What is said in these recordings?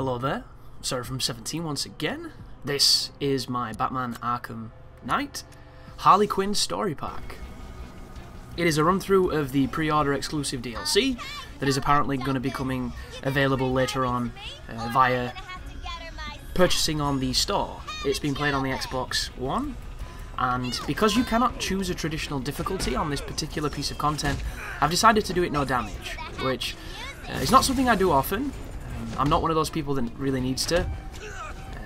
Hello there, Sarah from 17 once again. This is my Batman Arkham Knight Harley Quinn Story Pack. It is a run-through of the pre-order exclusive DLC that is apparently going to be coming available later on via purchasing on the store. It's been played on the Xbox One, and because you cannot choose a traditional difficulty on this particular piece of content, I've decided to do it no damage, which is not something I do often. I'm not one of those people that really needs to.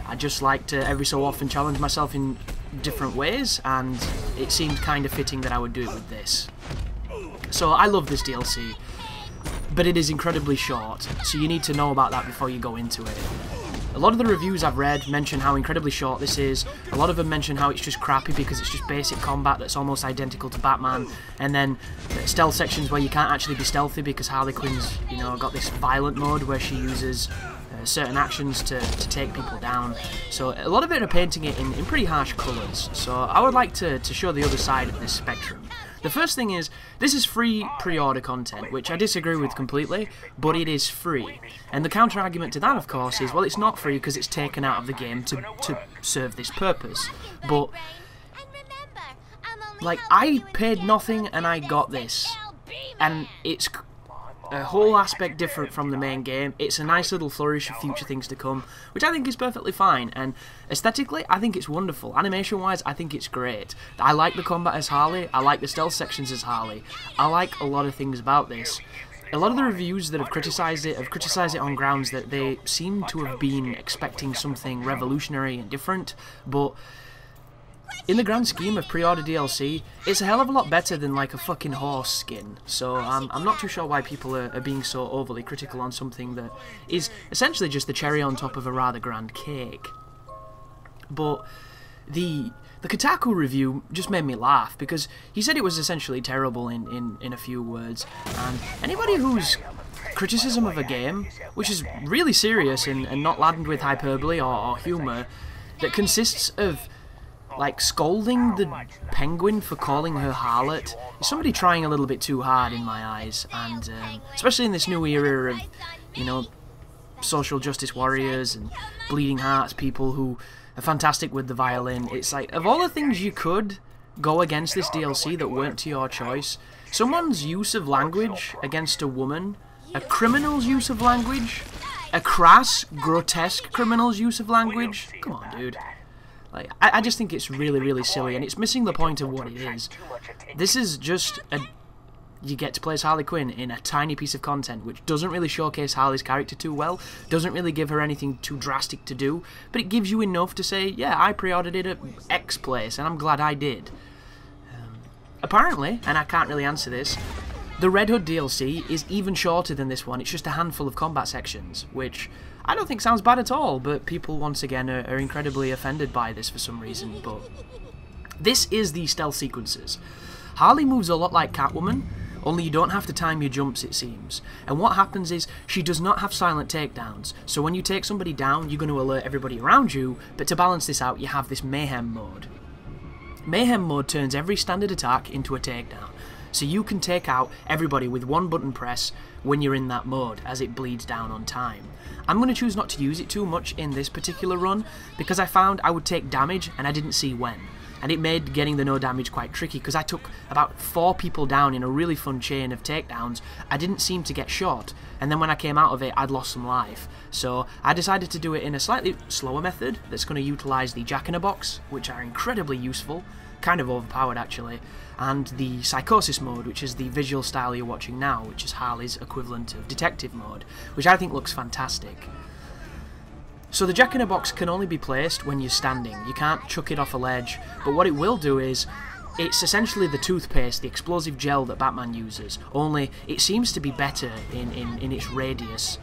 I just like to every so often challenge myself in different ways, and it seemed kind of fitting that I would do it with this. So I love this DLC, but it is incredibly short, so you need to know about that before you go into it. A lot of the reviews I've read mention how incredibly short this is. A lot of them mention how it's just crappy because it's just basic combat that's almost identical to Batman, and then stealth sections where you can't actually be stealthy because Harley Quinn's, got this violent mode where she uses certain actions to take people down. So a lot of it are painting it in pretty harsh colours. So I would like to show the other side of this spectrum. The first thing is, this is free pre-order content, which I disagree with completely, but it is free. And the counter-argument to that, of course, is, well, it's not free because it's taken out of the game to serve this purpose. But, like, I paid nothing and I got this. And it's a whole aspect different from the main game. It's a nice little flourish of future things to come, which I think is perfectly fine, and aesthetically I think it's wonderful. Animation wise I think it's great. I like the combat as Harley, I like the stealth sections as Harley, I like a lot of things about this. A lot of the reviews that have criticised it on grounds that they seem to have been expecting something revolutionary and different, but in the grand scheme of pre-order DLC, it's a hell of a lot better than like a fucking horse skin. So I'm not too sure why people are being so overly critical on something that is essentially just the cherry on top of a rather grand cake. But the Kotaku review just made me laugh because he said it was essentially terrible in a few words. And anybody whose criticism of a game, which is really serious and not laden with hyperbole or humour, that consists of like scolding the Penguin for calling her harlot, is somebody trying a little bit too hard in my eyes, and especially in this new era of, social justice warriors and bleeding hearts people who are fantastic with the violin. It's like, of all the things you could go against this DLC that weren't to your choice, someone's use of language against a woman, a criminal's use of language, a crass, grotesque criminal's use of language, come on dude. Like, I just think it's really, really silly, and it's missing the point of what it is. This is just you get to play as Harley Quinn in a tiny piece of content, which doesn't really showcase Harley's character too well, doesn't really give her anything too drastic to do, but it gives you enough to say, yeah, I pre-ordered it at X place, and I'm glad I did. Apparently, and I can't really answer this, the Red Hood DLC is even shorter than this one. It's just a handful of combat sections, which I don't think sounds bad at all, but people once again are incredibly offended by this for some reason. But this is the stealth sequences. Harley moves a lot like Catwoman, only you don't have to time your jumps, it seems. And what happens is, she does not have silent takedowns, so when you take somebody down, you're going to alert everybody around you, but to balance this out, you have this Mayhem mode. Mayhem mode turns every standard attack into a takedown, so you can take out everybody with one button press when you're in that mode, as it bleeds down on time. I'm going to choose not to use it too much in this particular run, because I found I would take damage and I didn't see when. And it made getting the no damage quite tricky, because I took about 4 people down in a really fun chain of takedowns. I didn't seem to get shot, and then when I came out of it, I'd lost some life. So I decided to do it in a slightly slower method that's going to utilise the Jack-in-a-Box, which are incredibly useful, kind of overpowered actually, and the Psychosis mode, which is the visual style you're watching now, which is Harley's equivalent of Detective mode, which I think looks fantastic. So the Jack-in-a-Box can only be placed when you're standing. You can't chuck it off a ledge, but what it will do is, it's essentially the toothpaste, the explosive gel that Batman uses, only it seems to be better in its radius.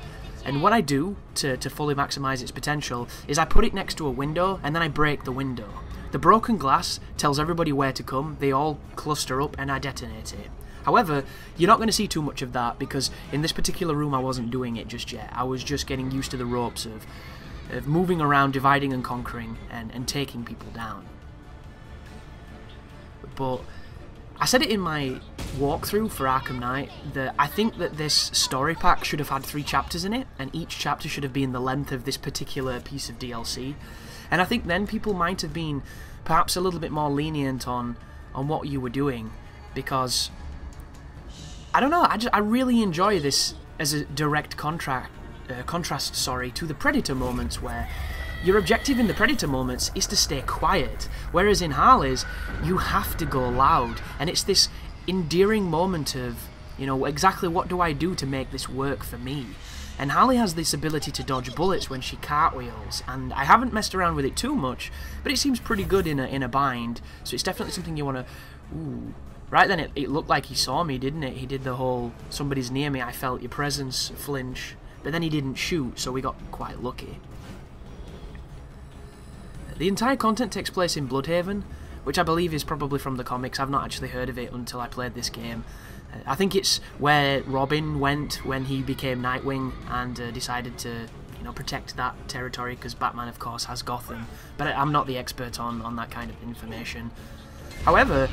And what I do to fully maximise its potential is I put it next to a window and then I break the window. The broken glass tells everybody where to come, they all cluster up and I detonate it. However, you're not going to see too much of that because in this particular room I wasn't doing it just yet. I was just getting used to the ropes of moving around, dividing and conquering and taking people down. But I said it in my walkthrough for Arkham Knight that I think that this story pack should have had 3 chapters in it, and each chapter should have been the length of this particular piece of DLC. And I think then people might have been perhaps a little bit more lenient on what you were doing, because I don't know, I really enjoy this as a direct contrast to the Predator moments, where your objective in the Predator moments is to stay quiet, whereas in Harley's, you have to go loud, and it's this endearing moment of, you know, exactly what do I do to make this work for me? And Harley has this ability to dodge bullets when she cartwheels, and I haven't messed around with it too much, but it seems pretty good in a bind, so it's definitely something you want to... Ooh. Right then, it looked like he saw me, didn't it? He did the whole, somebody's near me, I felt your presence flinch, but then he didn't shoot, so we got quite lucky. The entire content takes place in Bloodhaven, which I believe is probably from the comics. I've not actually heard of it until I played this game. I think it's where Robin went when he became Nightwing and decided to, you know, protect that territory, because Batman, of course, has Gotham. But I'm not the expert on that kind of information. However,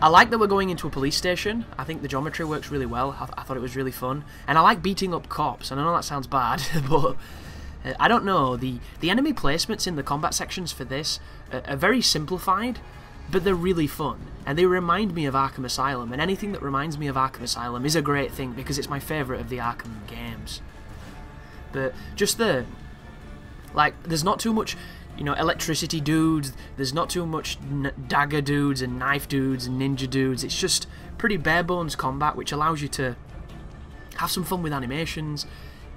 I like that we're going into a police station. I think the geometry works really well. I thought it was really fun. And I like beating up cops. And I know that sounds bad, but... I don't know, the enemy placements in the combat sections for this are very simplified, but they're really fun, and they remind me of Arkham Asylum, and anything that reminds me of Arkham Asylum is a great thing, because it's my favourite of the Arkham games. But just there's not too much, you know, electricity dudes, there's not too much dagger dudes and knife dudes and ninja dudes, it's just pretty bare bones combat, which allows you to have some fun with animations,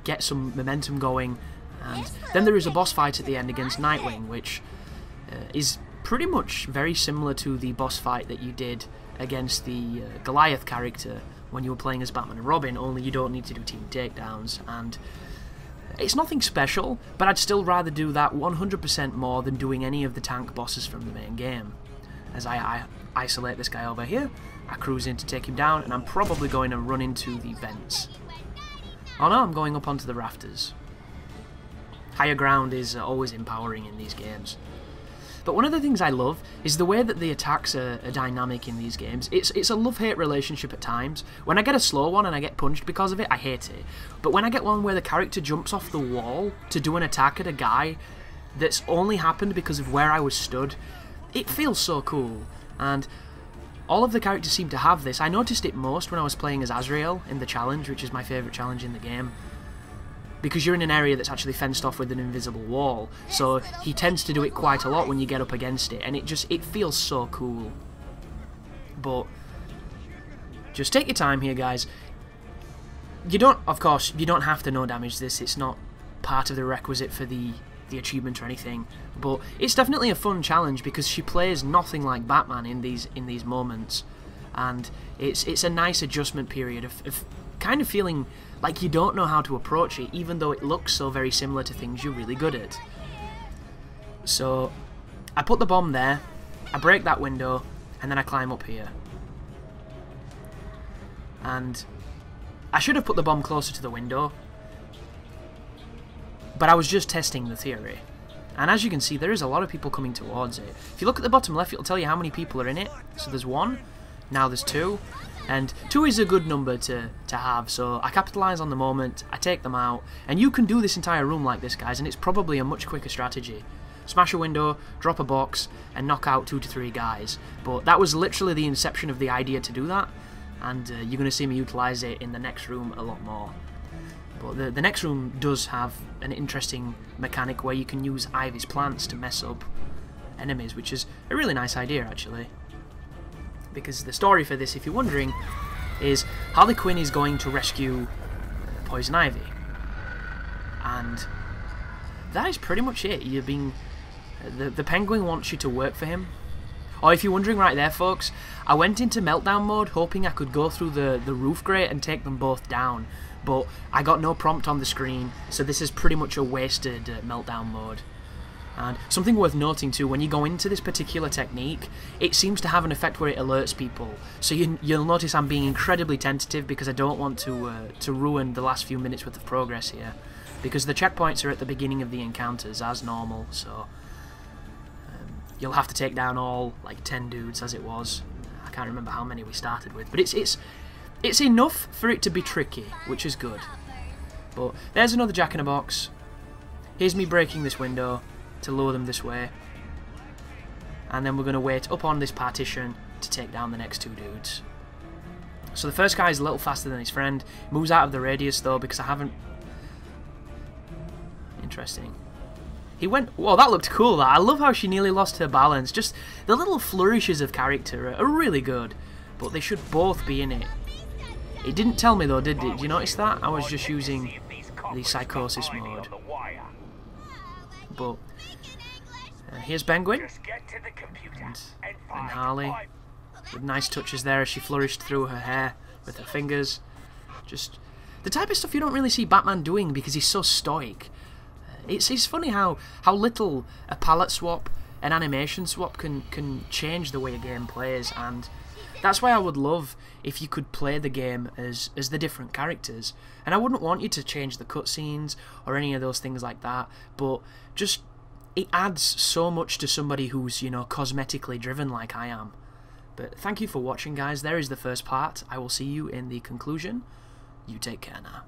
get some momentum going. And then there is a boss fight at the end against Nightwing, which is pretty much very similar to the boss fight that you did against the Goliath character when you were playing as Batman and Robin, only you don't need to do team takedowns. And it's nothing special, but I'd still rather do that 100% more than doing any of the tank bosses from the main game. As I isolate this guy over here, I cruise in to take him down, and I'm probably going to run into the vents. Oh no, I'm going up onto the rafters. Higher ground is always empowering in these games. But one of the things I love is the way that the attacks are dynamic in these games. It's a love-hate relationship at times. When I get a slow one and I get punched because of it, I hate it. But when I get one where the character jumps off the wall to do an attack at a guy that's only happened because of where I was stood, it feels so cool. And all of the characters seem to have this. I noticed it most when I was playing as Azrael in the challenge, which is my favourite challenge in the game. Because you're in an area that's actually fenced off with an invisible wall, so he tends to do it quite a lot when you get up against it, and it feels so cool. But just take your time here, guys. You don't, of course, you don't have to no damage this. It's not part of the requisite for the achievement or anything, but it's definitely a fun challenge because she plays nothing like Batman in these moments, and it's a nice adjustment period of kind of feeling like you don't know how to approach it, even though it looks so very similar to things you're really good at. So I put the bomb there, I break that window, and then I climb up here. And I should have put the bomb closer to the window, but I was just testing the theory. And as you can see, there is a lot of people coming towards it. If you look at the bottom left, it'll tell you how many people are in it. So there's 1, now there's 2. And 2 is a good number to have, so I capitalise on the moment, I take them out, and you can do this entire room like this, guys, and it's probably a much quicker strategy. Smash a window, drop a box, and knock out 2 to 3 guys. But that was literally the inception of the idea to do that, and you're going to see me utilise it in the next room a lot more. But the next room does have an interesting mechanic where you can use Ivy's plants to mess up enemies, which is a really nice idea, actually. Because the story for this, if you're wondering, is Harley Quinn is going to rescue Poison Ivy. And that is pretty much it. You're being... The Penguin wants you to work for him. Or if you're wondering right there, folks, I went into meltdown mode hoping I could go through the roof grate and take them both down. But I got no prompt on the screen, so this is pretty much a wasted meltdown mode. And something worth noting too, when you go into this particular technique, it seems to have an effect where it alerts people. So you'll notice I'm being incredibly tentative because I don't want to ruin the last few minutes worth of progress here. Because the checkpoints are at the beginning of the encounters as normal, so you'll have to take down all like 10 dudes as it was. I can't remember how many we started with, but it's enough for it to be tricky, which is good. But there's another jack-in-a-box. Here's me breaking this window to lure them this way. And then we're going to wait up on this partition to take down the next 2 dudes. So the first guy is a little faster than his friend. Moves out of the radius though, because I haven't... Interesting. He went... Whoa, that looked cool. That. I love how she nearly lost her balance. Just the little flourishes of character are really good. But they should both be in it. It didn't tell me though, did it? Did you notice that? I was just using the psychosis mode. But here's Penguin and Harley with nice touches there as she flourished through her hair with her fingers. Just the type of stuff you don't really see Batman doing because he's so stoic. It's funny how little a palette swap, an animation swap can change the way a game plays, and that's why I would love if you could play the game as the different characters. And I wouldn't want you to change the cutscenes or any of those things like that, but just it adds so much to somebody who's, you know, cosmetically driven like I am. But thank you for watching, guys. There is the first part. I will see you in the conclusion. You take care now.